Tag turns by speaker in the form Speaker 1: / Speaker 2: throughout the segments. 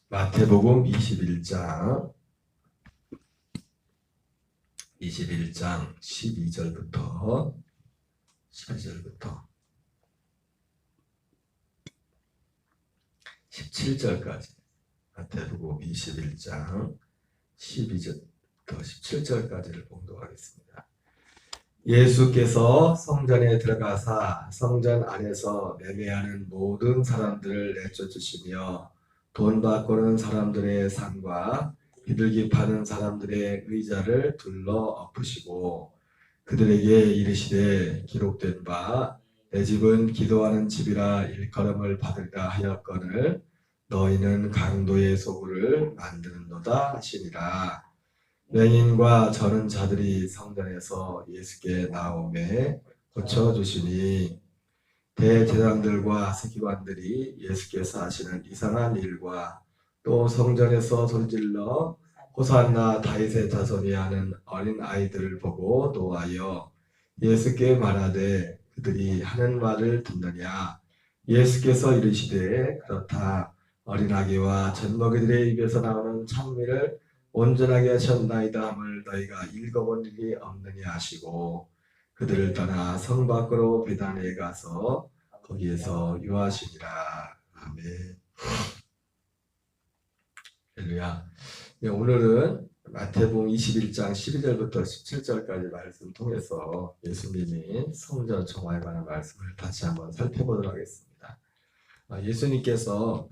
Speaker 1: 마태복음 21장 12절부터 12절부터 17절까지 마태복음 21장 12절부터 17절까지를 봉독하겠습니다. 예수께서 성전에 들어가사 성전 안에서 매매하는 모든 사람들을 내쫓으시며 돈 바꾸는 사람들의 상과 비둘기 파는 사람들의 의자를 둘러 엎으시고 그들에게 이르시되 기록된 바 내 집은 기도하는 집이라 일컬음을 받으리라 하였거늘 너희는 강도의 소굴을 만드는도다 하시니라. 맹인과 저는 자들이 성전에서 예수께 나오매 고쳐주시니 대제사장들과 서기관들이 예수께서 하시는 이상한 일과 또 성전에서 소리질러 호산나 다윗의 자손이 하는 어린 아이들을 보고 노하여 예수께 말하되 그들이 하는 말을 듣느냐. 예수께서 이르시되 그렇다. 어린아기와 젖먹이들의 입에서 나오는 찬미를 온전하게 하셨나이다 함을 너희가 읽어본 일이 없느냐 하시고 그들을 떠나 성 밖으로 베다니에 가서 거기에서 유하시니라. 아멘. 할렐루야. 오늘은 마태복음 21장 12절부터 17절까지 말씀 통해서 예수님이 성전 정화에 관한 말씀을 다시 한번 살펴보도록 하겠습니다. 예수님께서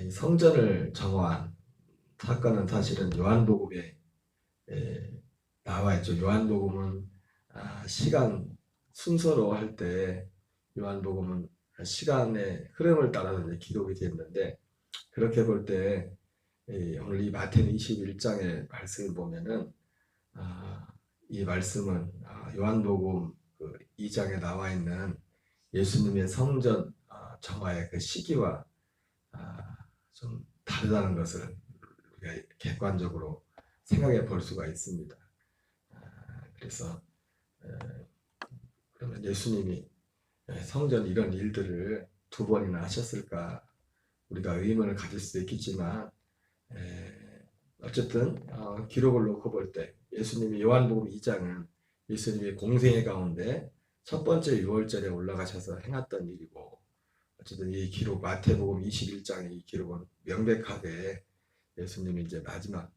Speaker 1: 이 성전을 정화한 사건은 사실은 요한복음에 나와 있죠. 요한복음은 시간 순서로 할 때 요한복음은 시간의 흐름을 따라서 이제 기록이 됐는데 그렇게 볼 때 오늘 이 마태는 21장의 말씀을 보면은 이 말씀은 요한복음 그 2장에 나와 있는 예수님의 성전 정화의 그 시기와 좀 다르다는 것을 우리가 객관적으로 생각해 볼 수가 있습니다. 그래서 그러면 예수님이 성전 이런 일들을 두 번이나 하셨을까 우리가 의문을 가질 수도 있겠지만 어쨌든 기록을 놓고 볼 때 예수님이 요한복음 2장은 예수님이 공생애 가운데 첫 번째 유월절에 올라가셔서 행했던 일이고 어쨌든 이 기록 마태복음 21장의 이 기록은 명백하게 예수님이 이제 마지막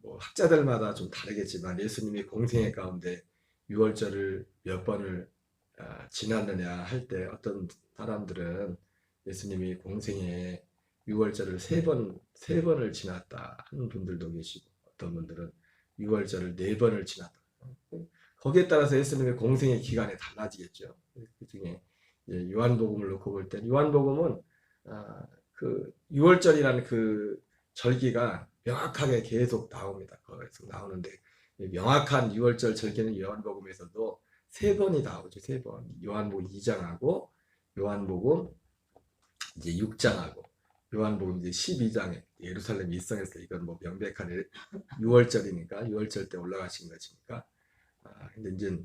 Speaker 1: 뭐 학자들마다 좀 다르겠지만 예수님이 공생애 가운데 유월절을 몇 번을 지났느냐 할 때 어떤 사람들은 예수님이 공생애 유월절을 세 번을 지났다 하는 분들도 계시고 어떤 분들은 유월절을 4번을 지났다. 거기에 따라서 예수님의 공생의 기간이 달라지겠죠. 그 중에 요한복음을 놓고 볼 때 요한복음은 그 유월절이라는 그 절기가 명확하게 계속 나옵니다. 거기서 나오는데 명확한 유월절 절기는 요한복음에서도 3번이 나오죠. 3번. 요한복음 2장하고 요한복음 이제 6장하고 요한복음 이제 12장에 예루살렘 일성에서 이건 뭐 명백한 6월절이니까 6월절 때 올라가신 것이니까 근데 이제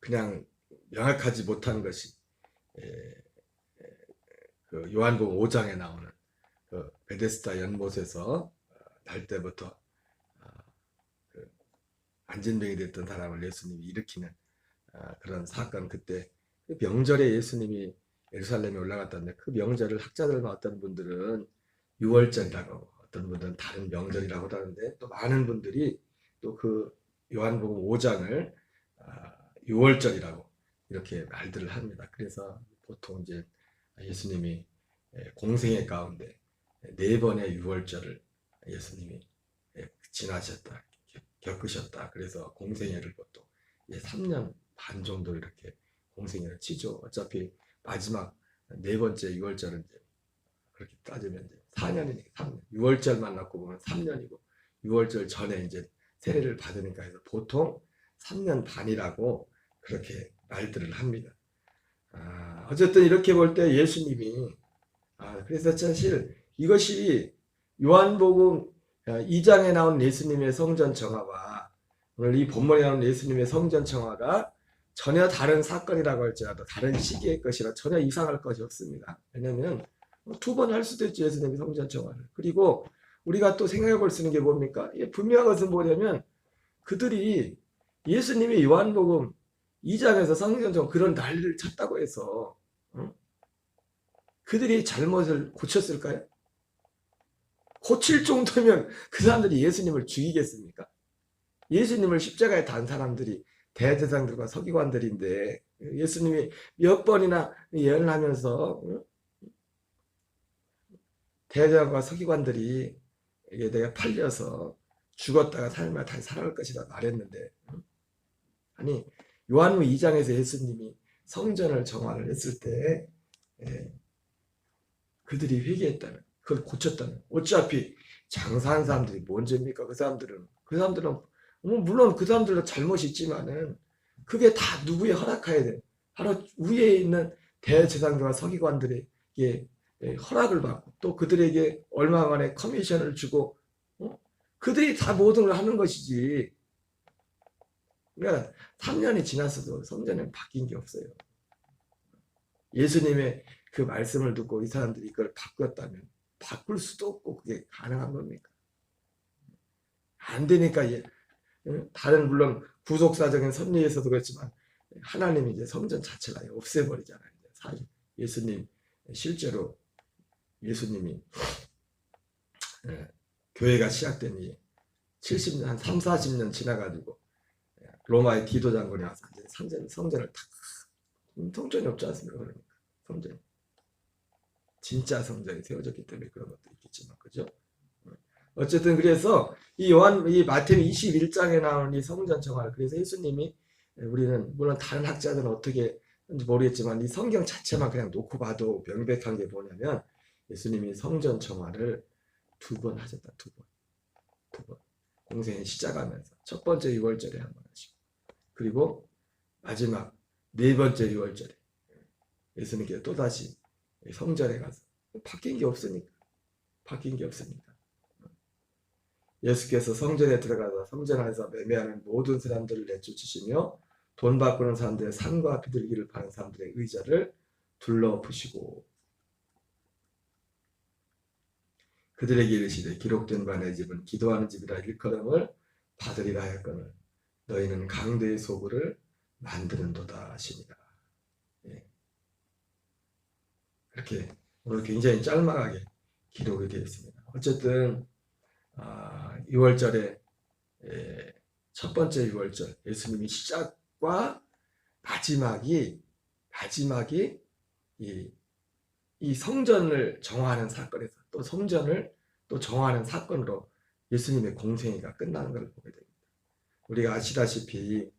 Speaker 1: 그냥 명확하지 못한 것이 그 요한복음 5장에 나오는 그 베데스다 연못에서 날 때부터 그 안진병이 됐던 사람을 예수님이 일으키는 그런 사건 그때 그 명절에 예수님이 예루살렘에 올라갔다는데 그 명절을 학자들과 어떤 분들은 6월절이라고 어떤 분들은 다른 명절이라고 하는데 또 많은 분들이 또 그 요한복음 5장을 6월절이라고 이렇게 말들을 합니다. 그래서 보통 이제 예수님이 공생애 가운데 4번의 6월절을 예수님이 지나셨다, 겪으셨다. 그래서 공생애를 보통 3년 반 정도 이렇게 공생애를 치죠. 어차피 마지막 4번째 6월절은 이제 그렇게 따지면 이제 4년이니까 3년. 6월절만 놓고 보면 3년이고 6월절 전에 이제 세례를 받으니까 해서 보통 3년 반이라고 그렇게 말들을 합니다. 어쨌든 이렇게 볼 때 예수님이 그래서 사실 이것이 요한복음 2장에 나온 예수님의 성전 정화와 오늘 이 본문에 나온 예수님의 성전 정화가 전혀 다른 사건이라고 할지라도 다른 시기의 것이라 전혀 이상할 것이 없습니다. 왜냐하면 두 번 할 수도 있죠. 예수님이 성전 청화를. 그리고 우리가 또 생각해 볼 수 있는 게 뭡니까? 분명한 것은 뭐냐면 그들이 예수님이 요한복음 2장에서 성전 청화 그런 난리를 쳤다고 해서 그들이 잘못을 고쳤을까요? 고칠 정도면 그 사람들이 예수님을 죽이겠습니까? 예수님을 십자가에 단 사람들이 대제사장들과 서기관들인데 예수님이 몇 번이나 예언을 하면서 대제사장과 서기관들이 내가 팔려서 죽었다가 살면 다시 살아날 것이다 말했는데 아니 요한복음 2장에서 예수님이 성전을 정화를 했을 때 그들이 회개했다면 그걸 고쳤다면 어차피 장사한 사람들이 뭔 죄입니까? 그 사람들은 물론 그 사람들도 잘못이 있지만은 그게 다 누구의 허락해야 돼. 바로 위에 있는 대제사장들과 서기관들에게 허락을 받고 또 그들에게 얼마 만에 커미션을 주고 그들이 다 모든 걸 하는 것이지. 그러니까 3년이 지났어도 성전은 바뀐 게 없어요. 예수님의 그 말씀을 듣고 이 사람들이 이걸 바꿨다면 바꿀 수도 없고 그게 가능한 겁니까? 안 되니까 다른 물론 구속사적인 섭리에서도 그렇지만 하나님이 이제 성전 자체가 없애버리잖아요. 사실 예수님 실제로 예수님이 교회가 시작된 지 70년 한 3, 40년 지나가지고 로마의 디도 장군이 와서 이제 성전을 탁 성전이 없지 않습니까? 그러니까 성전 진짜 성전이 세워졌기 때문에 그런 것도 있겠지만 그죠? 어쨌든 그래서 이 마태복음 21장에 나오는 이 성전 청화를 그래서 예수님이 우리는 물론 다른 학자들은 어떻게 하는지 모르겠지만 이 성경 자체만 그냥 놓고 봐도 명백한 게 뭐냐면 예수님이 성전 청화를 2번 하셨다. 2번 공생에 시작하면서 첫 번째 6월절에 한 번 하시고 그리고 마지막 4번째 6월절에 예수님께서 또다시 성전에 가서 바뀐 게 없습니다. 예수께서 성전에 들어가서 성전 안에서 매매하는 모든 사람들을 내쫓으시며 돈 바꾸는 사람들의 산과 비둘기를 파는 사람들의 의자를 둘러부시고 그들에게 이르시되 기록된 바 내 집은 기도하는 집이라 일컬음을 받으리라 하였거늘 너희는 강도의 소굴을 만드는도다 하시니라. 이렇게 오늘 굉장히 짤막하게 기록이 되어 있습니다. 어쨌든 6월절에 첫 번째 6월절 예수님이 시작과 마지막이 이 성전을 정화하는 사건에서 또 성전을 또 정화하는 사건으로 예수님의 공생애가 끝나는 걸 보게 됩니다. 우리가 아시다시피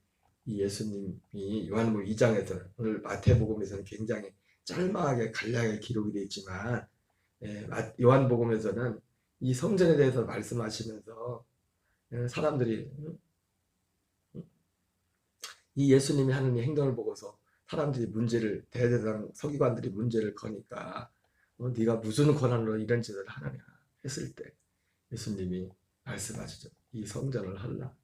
Speaker 1: 이 예수님이 요한복음 2장에서 오늘 마태복음에서는 굉장히 짤막하게 간략하게 기록이 되어 있지만 요한복음에서는 이 성전에 대해서 말씀하시면서 사람들이 이 예수님이 하는 이 행동을 보고서 사람들이 대제사장 서기관들이 문제를 거니까 네가 무슨 권한으로 이런 짓을 하느냐 했을 때 예수님이 말씀하시죠. 이 성전을 헐라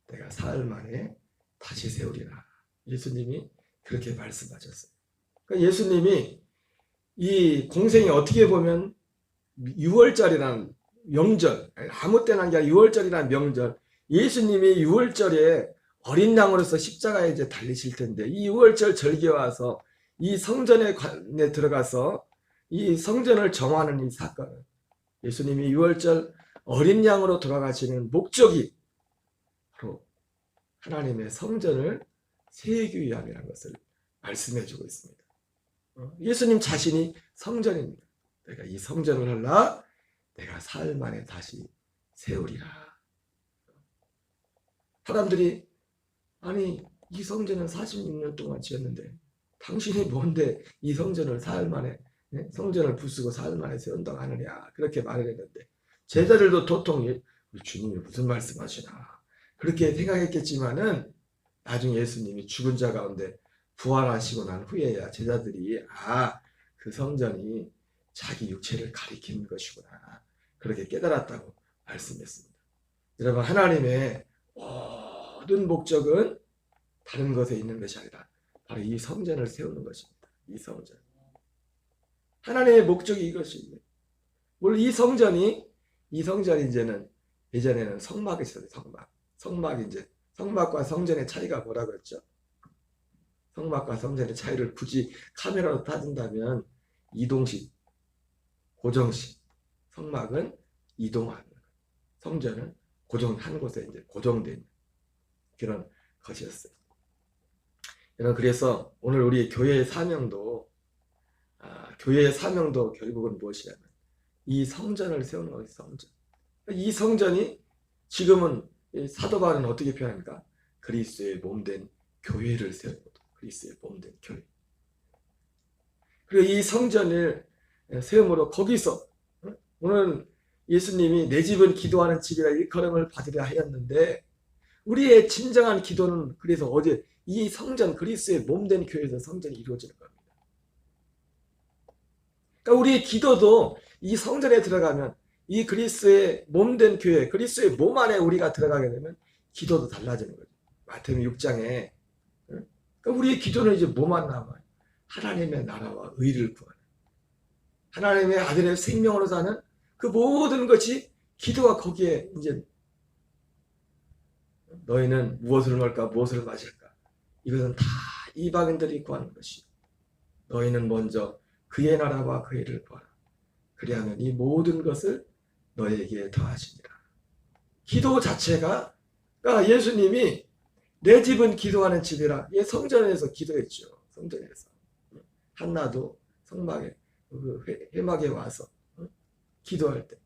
Speaker 1: 내가 사흘 만에 다시 세우리라. 예수님이 그렇게 말씀하셨어요. 그러니까 예수님이 이 공생이 어떻게 보면 6월절이라는 명절 아무 때나 한 게 아니라 6월절이라는 명절 예수님이 6월절에 어린 양으로서 십자가에 이제 달리실 텐데 이 6월절 절기에 와서 이 성전에 들어가서 이 성전을 정화하는 이 사건을 예수님이 6월절 어린 양으로 돌아가시는 목적이 바로 하나님의 성전을 세우기 위함이라는 것을 말씀해주고 있습니다. 예수님 자신이 성전입니다. 내가 이 성전을 헐라 내가 사흘 만에 다시 세우리라. 사람들이 아니 이 성전은 46년 동안 지었는데 당신이 뭔데 이 성전을 사흘 만에 성전을 부수고 사흘 만에 세운다고 하느냐 그렇게 말을 했는데 제자들도 도통 주님이 무슨 말씀하시나 그렇게 생각했겠지만은 나중에 예수님이 죽은 자 가운데 부활하시고 난 후에야 제자들이 그 성전이 자기 육체를 가리키는 것이구나 그렇게 깨달았다고 말씀했습니다. 여러분 하나님의 모든 목적은 다른 것에 있는 것이 아니라 바로 이 성전을 세우는 것입니다. 이 성전. 하나님의 목적이 이것입니다. 물론 이 성전이 이제는 예전에는 성막이 있었어요. 성막과 성전의 차이가 뭐라고 했죠? 성막과 성전의 차이를 굳이 카메라로 따진다면 이동식, 고정식. 성막은 이동하는, 성전은 한 곳에 이제 고정된 그런 것이었어요. 여러분, 그래서 오늘 우리 교회의 사명도 결국은 무엇이냐면 이 성전을 세우는 것이 성전. 이 성전이 지금은 사도 바울은 어떻게 표현합니까? 그리스도의 몸된 교회를 세우는 것. 그리스도의 몸된 교회. 그리고 이 성전을 세움으로 거기서 오늘 예수님이 내 집은 기도하는 집이라 일컬음을 받으려 하였는데 우리의 진정한 기도는 그래서 어제 이 성전 그리스도의 몸된 교회에서 성전이 이루어지는 겁니다. 그러니까 우리의 기도도 이 성전에 들어가면 이 그리스도의 몸된 교회, 그리스도의 몸 안에 우리가 들어가게 되면 기도도 달라지는 거죠. 마태복음 6장에 그러니까 우리의 기도는 이제 뭐만 남아요? 하나님의 나라와 의를 구하는, 하나님의 아들의 생명으로 사는 그 모든 것이 기도가 거기에 이제 너희는 무엇을 먹을까 무엇을 마실까 이것은 다 이방인들이 구하는 것이 너희는 먼저 그의 나라와 그의 의를 구하라. 그리하면 이 모든 것을 너희에게 더하시니라. 기도 자체가 그러니까 예수님이 내 집은 기도하는 집이라 성전에서 기도했죠. 성전에서 한나도 성막에 회막에 와서 기도할 때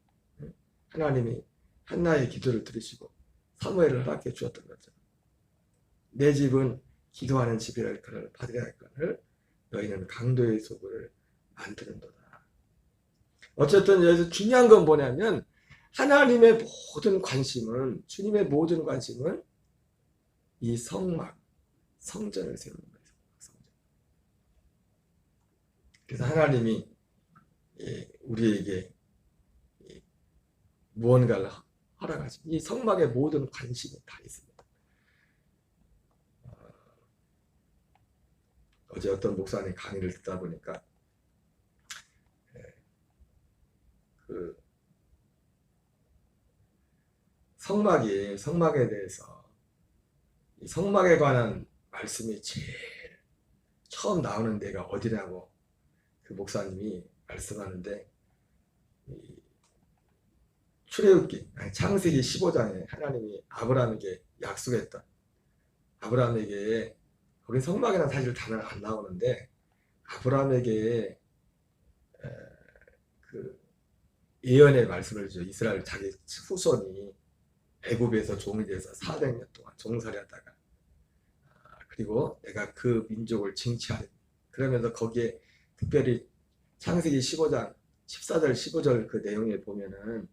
Speaker 1: 하나님이 한나의 기도를 들으시고 사무엘을 허락해 주었던 거죠. 내 집은 기도하는 집이라 일컬음을 받으려 할거늘 너희는 강도의 소굴을 만드는도다. 어쨌든 여기서 중요한 건 뭐냐면 하나님의 모든 관심은 주님의 모든 관심은 이 성막, 성전을 세우는 거예요. 성전. 그래서 하나님이 우리에게 무언가를 허락하시. 이 성막에 모든 관심이 다 있습니다. 어제 어떤 목사님 강의를 듣다 보니까 그 성막에 대해서 이 성막에 관한 말씀이 제일 처음 나오는 데가 어디냐고 그 목사님이 말씀하는데 출애굽기 창세기 15장에 하나님이 아브라함에게 약속했던 아브라함에게 거기 성막에는 사실 단어가 안 나오는데 아브라함에게 그 예언의 말씀을 주죠. 이스라엘 자기 후손이 애굽에서 종이 돼서 400년 동안 종살이하다가 그리고 내가 그 민족을 징치하리. 그러면서 거기에 특별히 창세기 15장 14절 15절 그 내용에 보면은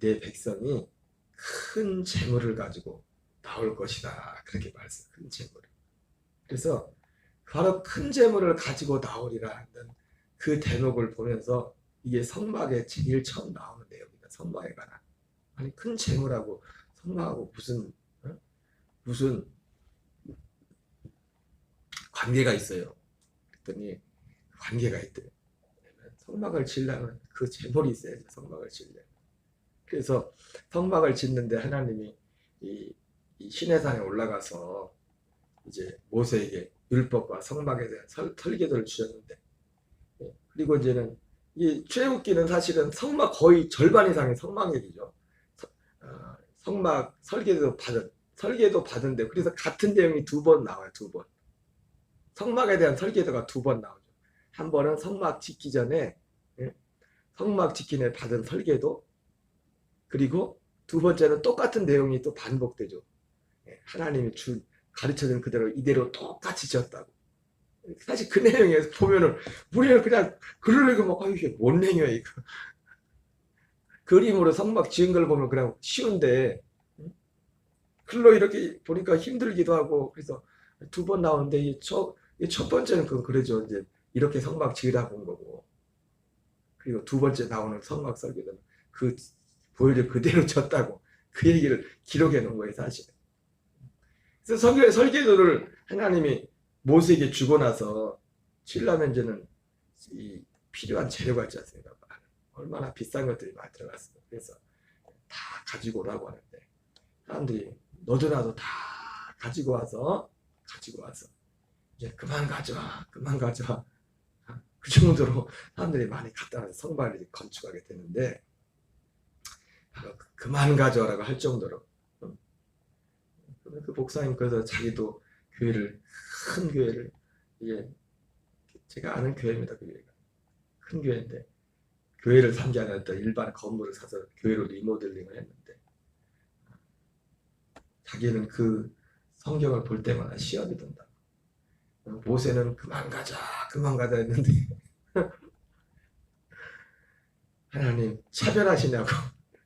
Speaker 1: 내 백성이 큰 재물을 가지고 나올 것이다. 그렇게 말씀. 큰 재물을. 그래서 바로 큰 재물을 가지고 나오리라 하는 그 대목을 보면서 이게 성막에 제일 처음 나오는 내용입니다. 성막에 관한. 아니 큰 재물하고 성막하고 무슨 관계가 있어요. 그랬더니 관계가 있대요. 성막을 지으려면 그 재물이 있어야지 성막을 지으려면. 그래서 성막을 짓는데 하나님이 이 시내산에 올라가서 이제 모세에게 율법과 성막에 대한 설계도를 주셨는데 그리고 이제는 이 출애굽기는 사실은 성막 거의 절반 이상이 성막 얘기죠. 성막 설계도 받은데 그래서 같은 내용이 두 번 나와요. 두 번. 성막에 대한 설계도가 두 번 나오죠. 한 번은 성막 짓기 전에 성막 짓기 전에 받은 설계도 그리고 두 번째는 똑같은 내용이 또 반복되죠. 하나님이 가르쳐준 그대로 이대로 똑같이 지었다고. 사실 그 내용에서 보면은 우리는 그냥 글을 읽으면 이게 뭔 내용이야 이거. 그림으로 성막 지은 걸 보면 그냥 쉬운데 글로 이렇게 보니까 힘들기도 하고 그래서 두 번 나오는데 첫 번째는 그러죠. 이제 이렇게 성막 지으라 본 거고 그리고 두 번째 나오는 성막 설계는 보여줘 그대로 졌다고 그 얘기를 기록해 놓은 거예요 사실. 그래서 설계도를 하나님이 모세에게 주고 나서 치려면 이제는 이 필요한 재료가 있지 않습니까? 얼마나 비싼 것들이 많이 들어갔습니다. 그래서 다 가지고 오라고 하는데 사람들이 너도 나도 다 가지고 와서 이제 그만 가져와 그 정도로 사람들이 많이 갖다 놔서 성막을 건축하게 되는데 그만 가져와라고 할 정도로 그 목사님 그래서 자기도 큰 교회를 이게 제가 아는 교회입니다. 그 교회가 큰 교회인데 교회를 산 게 아니라 일반 건물을 사서 교회로 리모델링을 했는데 자기는 그 성경을 볼 때마다 시험이 든다. 모세는 그만 가자 했는데 하나님 차별하시냐고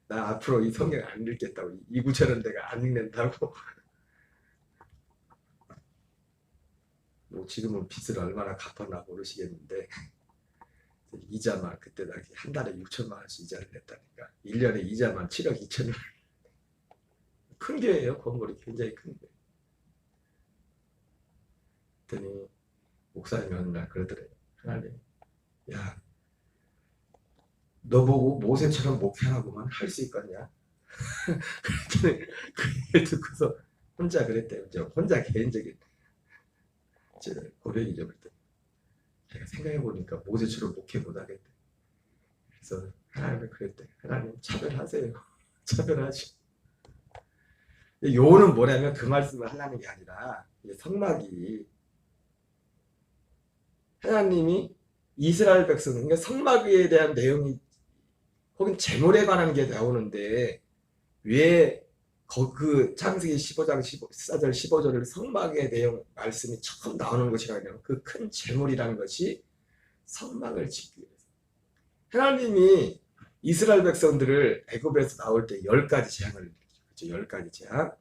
Speaker 1: 나 앞으로 이 성경 안 읽겠다고 이 구절은 내가 안 읽는다고 뭐 지금은 빚을 얼마나 갚았나 모르시겠는데 이자만 그때 당시 한 달에 6천만 원씩 이자를 냈다니까 1년에 이자만 7억 2천만 원 큰 교회예요. 건물이 굉장히 큰 교회. 그랬더니 목사님이 어느 날 그러더래요. 하나님 야 너 보고 모세처럼 목회하고만 할 수 있겠냐? 그랬더니 그 얘기 듣고서 혼자 그랬대요. 혼자 개인적인 고백이죠. 그랬더니 제가 생각해보니까 모세처럼 목회 못하겠대. 그래서 하나님이 그랬대. 하나님 차별하세요. 차별하시. 요는 뭐냐면 그 말씀을 하나는 게 아니라 성막이 하나님이 이스라엘 백성 그러니까 성막에 대한 내용이 혹은 제물에 관한 게 나오는데 왜 그 창세기 15장 14절 15절을 성막의 내용 말씀이 처음 나오는 것이라면 그 큰 제물이라는 것이 성막을 짓기 위해서 하나님이 이스라엘 백성들을 애굽에서 나올 때 10가지 재앙을 그렇죠? 10가지 재앙.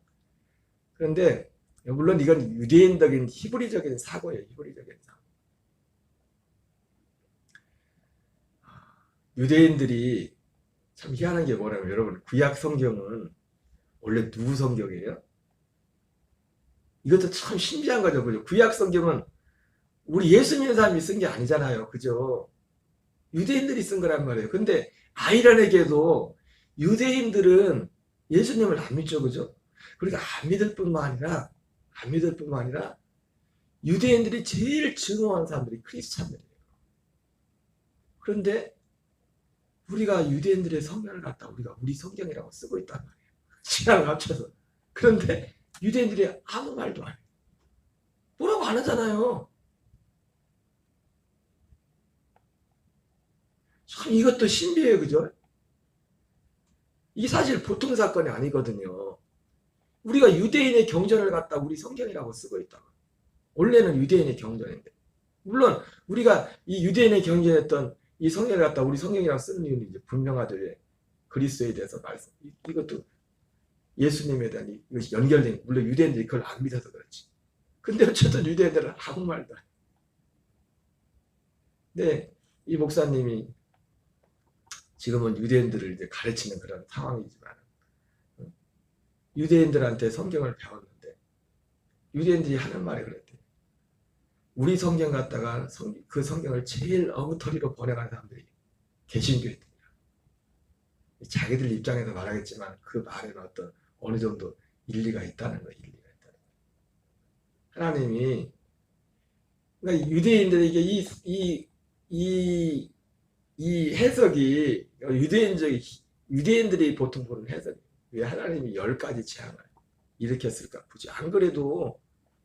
Speaker 1: 그런데 물론 이건 유대인적인 히브리적인 사고예요. 히브리적인 사고. 유대인들이 참 희한한 게 뭐냐면 여러분 구약 성경은 원래 누구 성경이에요? 이것도 참 신비한 거죠. 그죠? 구약 성경은 우리 예수 믿는 사람이 쓴 게 아니잖아요. 그죠? 유대인들이 쓴 거란 말이에요. 근데 아이러니하게도 유대인들은 예수님을 안 믿죠. 그죠? 그러니까 안 믿을 뿐만 아니라 유대인들이 제일 증오하는 사람들이 크리스찬들이에요. 그런데 우리가 유대인들의 성경을 갖다 우리가 우리 성경이라고 쓰고 있단 말이에요. 신앙을 합쳐서. 그런데 유대인들이 아무 말도 안 해요. 뭐라고 안 하잖아요. 참 이것도 신비해요. 그죠? 이게 사실 보통 사건이 아니거든요. 우리가 유대인의 경전을 갖다 우리 성경이라고 쓰고 있다. 원래는 유대인의 경전인데. 물론 우리가 이 유대인의 경전했던 이 성경을 갖다 우리 성경이라고 쓰는 이유는 이제 분명하죠. 그리스도에 대해서 말씀. 이것도 예수님에 대한 이것이 연결된, 물론 유대인들이 그걸 안 믿어서 그렇지. 근데 어쨌든 유대인들은 아무 말도 안 해. 네, 이 목사님이 지금은 유대인들을 이제 가르치는 그런 상황이지만, 유대인들한테 성경을 배웠는데, 유대인들이 하는 말이 그랬대요. 우리 성경 갖다가 그 성경을 제일 엉터리로 번역한 사람들이 개신교회들이야. 자기들 입장에서 말하겠지만 그 말에는 어느 정도 일리가 있다는 거예요. 하나님이 그러니까 유대인들에게 이 해석이 유대인들이 보통 보는 해석이 왜 하나님이 10가지 재앙을 일으켰을까? 굳이 안 그래도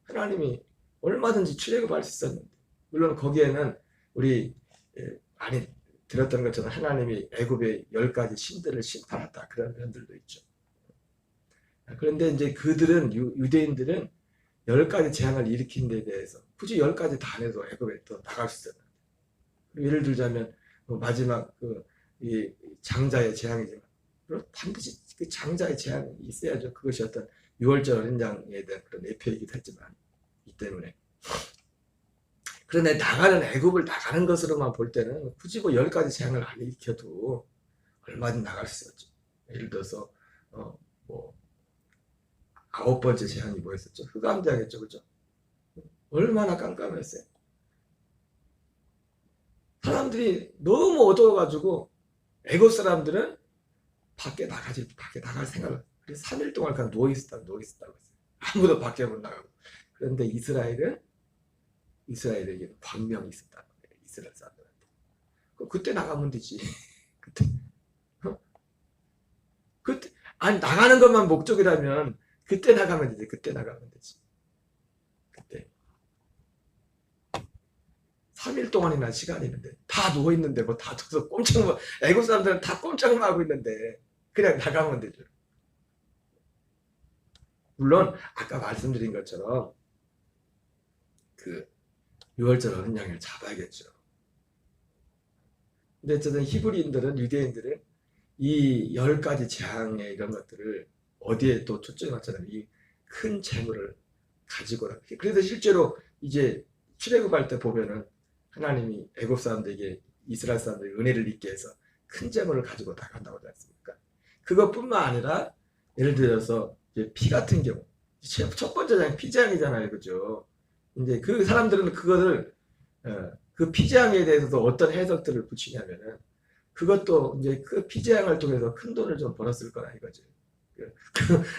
Speaker 1: 하나님이 얼마든지 출애굽할 수 있었는데, 물론 거기에는 우리 많이 들었던 것처럼 하나님이 애굽의 10가지 신들을 심판했다 그런 면들도 있죠. 그런데 이제 그들은 유대인들은 10가지 재앙을 일으킨 데 대해서 굳이 10가지 다 안 해도 애굽에 또 나갈 수 있었는데, 예를 들자면 마지막 이 장자의 재앙이지만 반드시 그 장자의 재앙이 있어야죠. 그것이 어떤 6월절 어린 양에 대한 그런 예표이기도 했지만 이 때문에. 그런데 애굽을 나가는 것으로만 볼 때는 굳이 10가지 재앙을 안 일으켜도 얼마든지 나갈 수 있었죠. 예를 들어서 아홉 번째 재앙이 뭐였었죠? 흑암대왕이었죠, 그죠? 얼마나 깜깜했어요. 사람들이 너무 어두워가지고 애국 사람들은 밖에 나갈 생각을. 그래서 3일 동안 그냥 누워있었다고 했어요. 아무도 밖에 못 나가고. 그런데 이스라엘에게는 광명이 있었다는 거예요. 이스라엘 사람들한테. 그때 나가면 되지. 그때. 어? 그때 아니 나가는 것만 목적이라면 그때 나가면 되지. 그때 나가면 되지. 그때 3일 동안이나 시간이 있는데 다 누워 있는데 뭐 다 져서 꼼짝 애국 사람들은 다 꼼짝만 하고 있는데 그냥 나가면 되죠. 물론 아까 말씀드린 것처럼 그 6월절 어린 양을 잡아야겠죠. 근데 어쨌든 히브리인들은 유대인들은 이 10가지 재앙의 이런 것들을 어디에 또 초점이 맞잖아요. 이 큰 재물을 가지고. 그래서 실제로 이제 출애굽할 때 보면은 하나님이 애굽 사람들에게 이스라엘 사람들이 은혜를 입게 해서 큰 재물을 가지고 나간다고 하지 않습니까? 그것뿐만 아니라 예를 들어서 이제 피 같은 경우 첫 번째 재앙 피재앙이잖아요, 그죠? 이제 그 사람들은 그거를 그 피재앙에 대해서도 어떤 해석들을 붙이냐면은 그것도 이제 그 피재앙을 통해서 큰 돈을 좀 벌었을 거라 이거죠.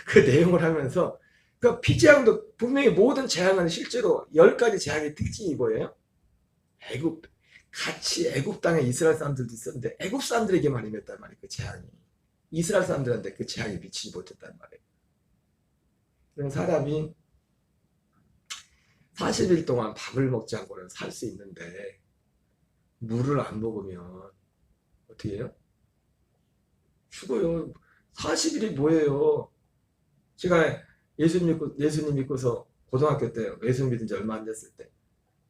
Speaker 1: 그 내용을 하면서 그 피재앙도 분명히 모든 재앙은 실제로 10가지 재앙의 특징이 뭐예요? 같이 애굽 땅에 이스라엘 사람들도 있었는데 애굽 사람들에게만 임했단 말이에요. 그 재앙이. 이스라엘 사람들한테 그 재앙이 미치지 못했단 말이에요. 그런 사람이 40일 동안 밥을 먹지 않고는 살 수 있는데 물을 안 먹으면 어떻게 해요? 죽어요. 40일이 뭐예요? 제가 예수님 믿고서 고등학교 때 예수님 믿은 지 얼마 안 됐을 때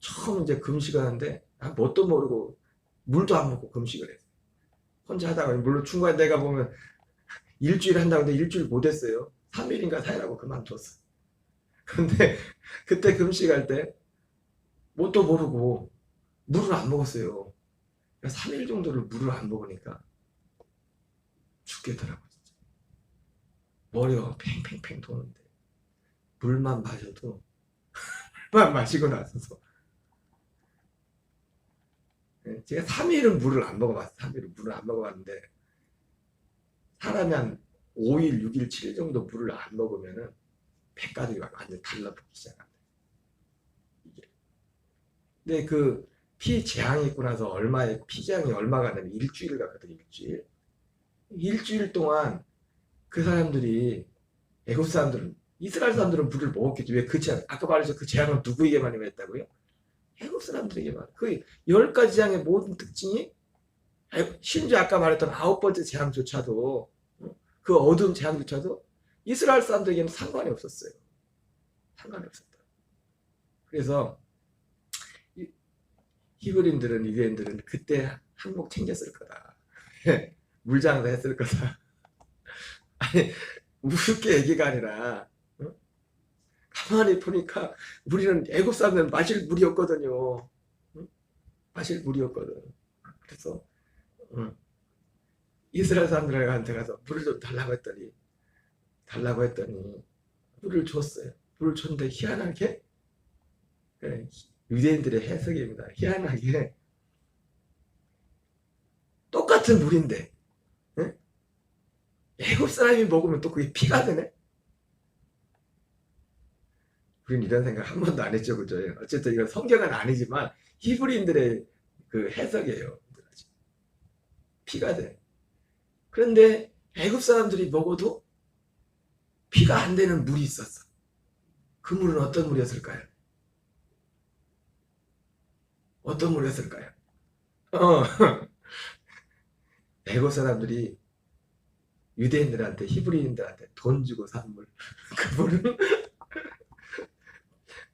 Speaker 1: 처음 이제 금식을 하는데 뭣도 모르고 물도 안 먹고 금식을 했어요. 혼자 하다가 물론 중간에 내가 보면 일주일 한다고 했는데 일주일 못했어요. 3일인가 4일하고 그만뒀어. 근데 그때 금식할 때 뭣도 모르고 물을 안 먹었어요. 3일 정도를 물을 안 먹으니까 죽겠더라고요. 진짜. 머리가 팽팽팽 도는데 물만 마셔도 물만 마시고 나서서 제가 3일은 물을 안 먹어봤어요. 3일은 물을 안 먹어봤는데 사람이 한 5일, 6일, 7일 정도 물을 안 먹으면은 배가닥이 완전 달라붙기 시작합니다. 이게. 근데 그 피재앙이 있고 나서 피재앙이 얼마가 되면 일주일 갔거든요. 일주일 동안 그 사람들이 애굽 사람들은 이스라엘 사람들은 물을 먹었겠지. 왜 그 재앙? 아까 말했죠. 그 재앙은 누구에게만 임했다고요? 애굽 사람들에게만. 그 10가지 재앙의 모든 특징이 심지어 아까 말했던 9번째 재앙조차도 그 어두운 재앙조차도 이스라엘 사람들에게는 상관이 없었어요. 상관이 없었다. 그래서 히브리인들은 유대인들은 그때 항목 챙겼을 거다. 물장사 했을 거다. 아니 우습게 얘기가 아니라 가만히 보니까 우리는 애굽 사람들은 마실 물이 없거든요. 마실 물이 없거든. 그래서 이스라엘 사람들한테 가서 물을 좀 달라고 했더니 물을 줬어요. 물을 줬는데 희한하게 유대인들의 해석입니다. 희한하게 똑같은 물인데 애굽 사람이 먹으면 또 그게 피가 되네? 우리는 이런 생각 한 번도 안 했죠, 그죠? 어쨌든 이건 성경은 아니지만 히브리인들의 그 해석이에요. 피가 돼. 그런데 애굽 사람들이 먹어도 피가 안 되는 물이 있었어. 그 물은 어떤 물이었을까요? 어떤 물이었을까요? 애굽 사람들이 유대인들한테 히브리인들한테 돈 주고 산 물. 그 물은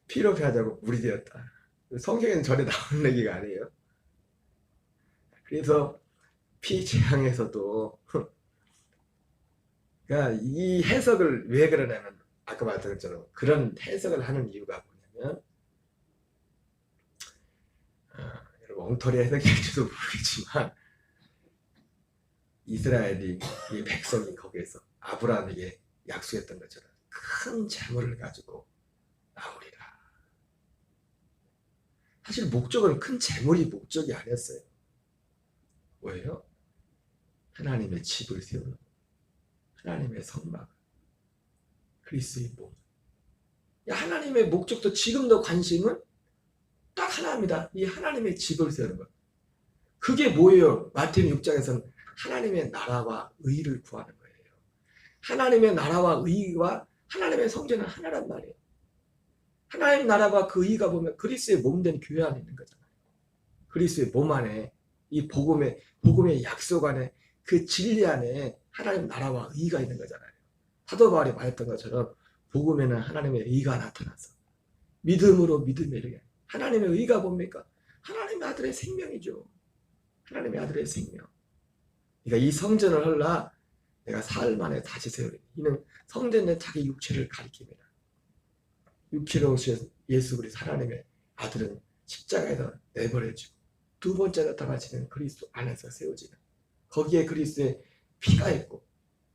Speaker 1: 피로 피하자고 물이 되었다. 성경에는 전에 나오는 얘기가 아니에요. 그래서 피재앙에서도 그러니까 이 해석을 왜 그러냐면 아까 말했던 것처럼 그런 해석을 하는 이유가 뭐냐면 여러분 엉터리 해석일지도 모르겠지만 이스라엘이 이 백성이 거기에서 아브라함에게 약속했던 것처럼 큰 재물을 가지고 나오리라. 사실 목적은 큰 재물이 목적이 아니었어요. 뭐예요? 하나님의 집을 세우는, 하나님의 성막, 그리스도의 몸. 하나님의 목적도 지금도 관심은 딱 하나입니다. 이 하나님의 집을 세우는 것. 그게 뭐예요? 마태복음 6장에서는 하나님의 나라와 의를 구하는 거예요. 하나님의 나라와 의와 하나님의 성전은 하나란 말이에요. 하나님 나라와 그 의가 보면 그리스도의 몸된 교회 안에 있는 거잖아요. 그리스도의 몸 안에, 이 복음의 약속 안에, 그 진리 안에 하나님 나라와 의가 있는 거잖아요. 사도 바울이 말했던 것처럼 복음에는 하나님의 의가 나타나서 믿음으로 믿음에 이르게. 하나님의 의가 뭡니까? 하나님의 아들의 생명이죠. 하나님의 아들의 생명. 그러니까 이 성전을 헐라 내가 사흘 만에 다시 세우리. 이는 성전의 자기 육체를 가리킵니다. 육체로 오신 예수 그리스도 하나님의 아들은 십자가에서 내버려지고 두 번째 나타나시는 그리스도 안에서 세워지는, 거기에 그리스도의 피가 있고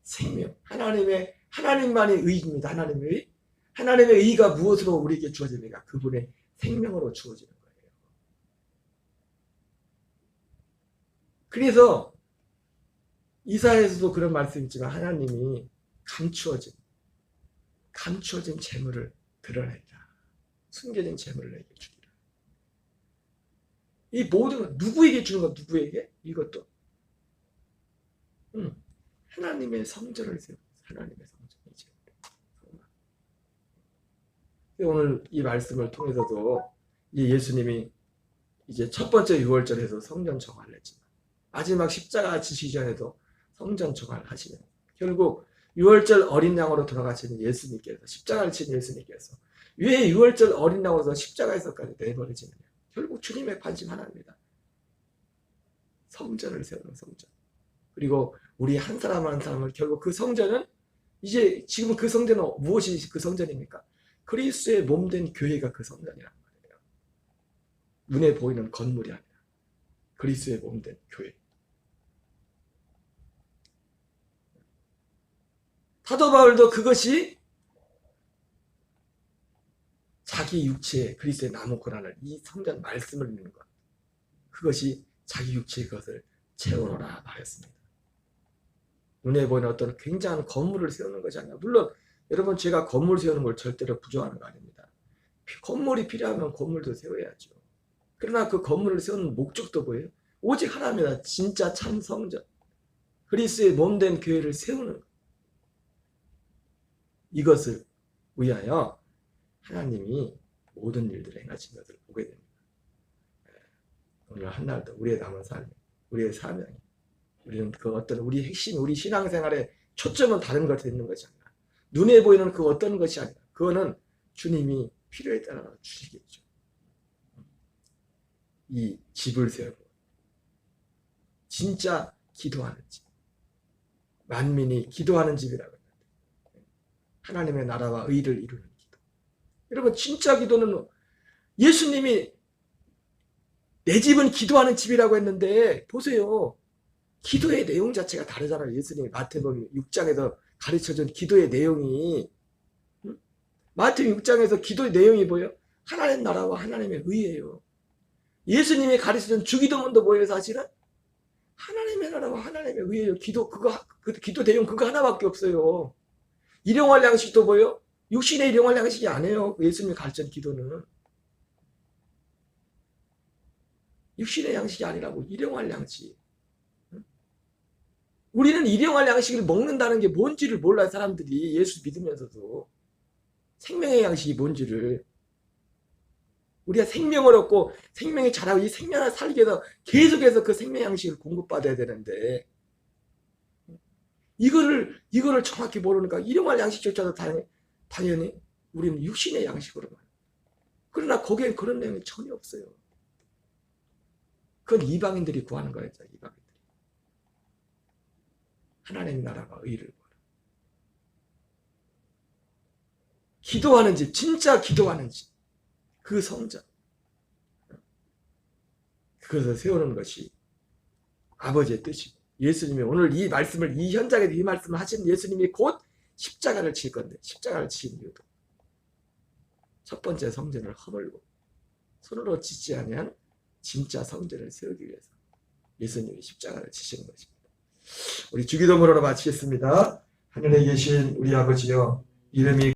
Speaker 1: 생명, 하나님만의 의입니다. 하나님의 의. 하나님의 의가 무엇으로 우리에게 주어집니까? 그분의 생명으로 주어지는 거예요. 그래서 이사야에서도 그런 말씀이 있지만 하나님이 감추어진 재물을 드러낸다. 숨겨진 재물을 내게 주리라. 이 모든 것, 누구에게 주는 것, 누구에게? 이것도 하나님의 성전을 세우는, 하나님의 성전이죠. 오늘 이 말씀을 통해서도 예수님이 이제 첫 번째 유월절에서 성전 정화를 했지만 마지막 십자가 지시기 전에도 성전 정화를 하시는, 결국 유월절 어린 양으로 돌아가시는 예수님께서, 십자가를 친 예수님께서 왜 유월절 어린 양으로서 십자가에서까지 내버려지느냐? 결국 주님의 관심 하나입니다. 성전을 세우는 성전. 그리고 우리 한 사람 한 사람을, 결국 그 성전은 이제 지금 그 성전은 무엇이 그 성전입니까? 그리스도의 몸된 교회가 그 성전이란 말이에요. 눈에 보이는 건물이 아니라 그리스도의 몸된 교회. 사도 바울도 그것이 자기 육체에 그리스도의 남은 고난을, 이 성전 말씀을 읽는 것, 그것이 자기 육체의 것을 채우노라 말했습니다. 눈에 보이는 어떤 굉장한 건물을 세우는 것이 아니라, 물론 여러분 제가 건물 세우는 걸 절대로 부정하는 거 아닙니다. 건물이 필요하면 건물도 세워야죠. 그러나 그 건물을 세우는 목적도 뭐예요? 오직 하나입니다. 진짜 참 성전, 그리스도의 몸된 교회를 세우는 것. 이것을 위하여 하나님이 모든 일들을 행하신 것을 보게 됩니다. 오늘 한날도 우리의 남은 삶, 우리의 사명이, 우리는 그 어떤 우리 핵심, 우리 신앙생활의 초점은 다른 것에 있는 것이 아니라, 눈에 보이는 그 어떤 것이 아니라, 그거는 주님이 필요에 따라 주시겠죠. 이 집을 세우고 진짜 기도하는 집, 만민이 기도하는 집이라고 합니다. 하나님의 나라와 의를 이루는 기도. 여러분 진짜 기도는, 예수님이 내 집은 기도하는 집이라고 했는데 보세요. 기도의 내용 자체가 다르잖아요. 예수님이 마태복음 6장에서 가르쳐준 기도의 내용이, 마태복음 6장에서 기도의 내용이 뭐예요? 하나님 나라와 하나님의 의예요. 예수님이 가르쳐준 주기도문도 뭐예요? 사실은 하나님의 나라와 하나님의 의예요. 그 기도 내용 그거 하나밖에 없어요. 일용할 양식도 뭐예요? 육신의 일용할 양식이 아니에요. 예수님이 가르친 기도는 육신의 양식이 아니라고, 일용할 양식. 우리는 일용할 양식을 먹는다는 게 뭔지를 몰라요. 사람들이 예수 믿으면서도 생명의 양식이 뭔지를. 우리가 생명을 얻고 생명이 자라고 이 생명을 살기 위해서 계속해서 그 생명의 양식을 공급받아야 되는데, 이거를 정확히 모르니까 일용할 양식조차도 당연히 우리는 육신의 양식으로만. 그러나 거기엔 그런 내용이 전혀 없어요. 그건 이방인들이 구하는 거였죠. 이방인들이. 하나님의 나라와 의를 구하라. 기도하는 집, 진짜 기도하는 집, 그 성전, 그것을 세우는 것이 아버지의 뜻이고, 예수님이 오늘 이 말씀을, 이 현장에서 이 말씀을 하신 예수님이 곧 십자가를 칠 건데 십자가를 친 이유도 첫 번째 성전을 허물고 손으로 짓지 아니한 진짜 성전을 세우기 위해서 예수님이 십자가를 치시는 것입니다. 우리 주기도문으로 마치겠습니다. 하늘에 계신 우리 아버지여, 이름이